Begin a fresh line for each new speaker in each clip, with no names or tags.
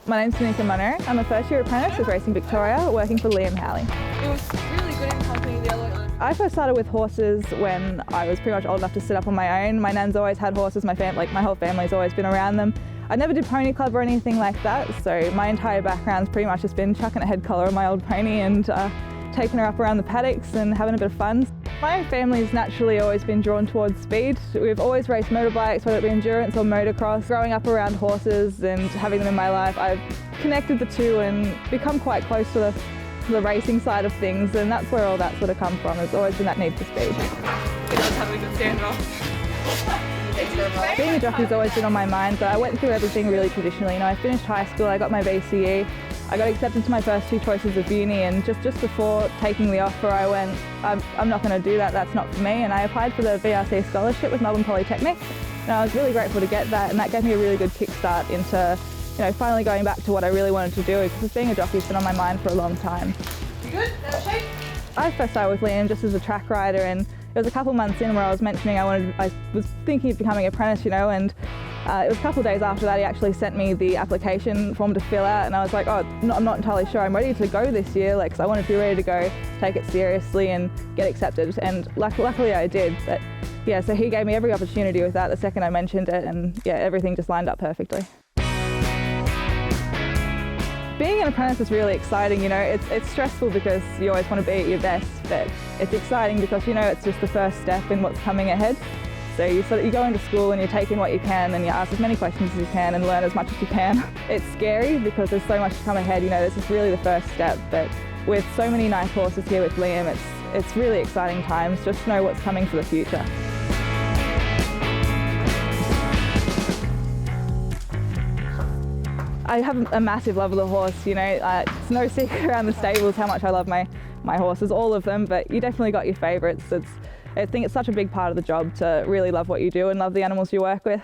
My name's Danica Munro. I'm a first year apprentice with Racing Victoria, working for Liam Howley.
It was really good in company the other time.
I first started with horses when I was pretty much old enough to sit up on my own. My nan's always had horses, my whole family's always been around them. I never did pony club or anything like that, so my entire background's pretty much just been chucking a head collar on my old pony and taking her up around the paddocks and having a bit of fun. My family's naturally always been drawn towards speed. We've always raced motorbikes, whether it be endurance or motocross. Growing up around horses and having them in my life, I've connected the two and become quite close to the racing side of things, and that's where all that sort of come from. It's always been that need for speed.
It does have a good stand off.
Being a jockey's always been on my mind, but I went through everything really traditionally. You know, I finished high school, I got my VCE, I got accepted to my first two choices of uni, and just before taking the offer I went, I'm not going to do that, that's not for me, and I applied for the VRC scholarship with Melbourne Polytechnic, and I was really grateful to get that, and that gave me a really good kickstart into, you know, finally going back to what I really wanted to do, because being a jockey's been on my mind for a long time.
You good? That shape?
I first started with Liam just as a track rider, and it was a couple months in where I was mentioning I was thinking of becoming an apprentice, you know, and it was a couple of days after that he actually sent me the application form to fill out, and I was like, oh, I'm not entirely sure I'm ready to go this year, like, 'cause I wanted to be ready to go, take it seriously and get accepted, and luckily I did. But yeah, so he gave me every opportunity with that the second I mentioned it, and yeah, everything just lined up perfectly. Being an apprentice is really exciting, you know, it's stressful because you always want to be at your best, but it's exciting because, you know, it's just the first step in what's coming ahead. So you go into school and you take in what you can and you ask as many questions as you can and learn as much as you can. It's scary because there's so much to come ahead, you know, this is really the first step, but with so many nice horses here with Liam, it's really exciting times, just to know what's coming for the future. I have a massive love of the horse, you know, it's no secret around the stables how much I love my horses, all of them, but you definitely got your favourites. I think it's such a big part of the job to really love what you do and love the animals you work with.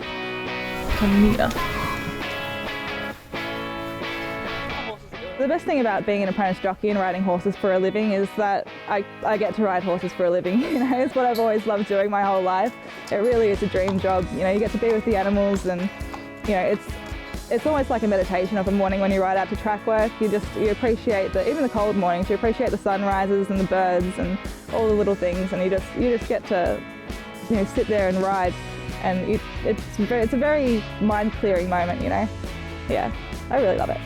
The best thing about being an apprentice jockey and riding horses for a living is that I get to ride horses for a living. You know, it's what I've always loved doing my whole life. It really is a dream job. You know, you get to be with the animals, and you know, it's almost like a meditation of a morning when you ride out to track work. You appreciate even the cold mornings, you appreciate the sunrises and the birds and all the little things, and you just get to, you know, sit there and ride, and it's a very mind-clearing moment, you know. Yeah, I really love it.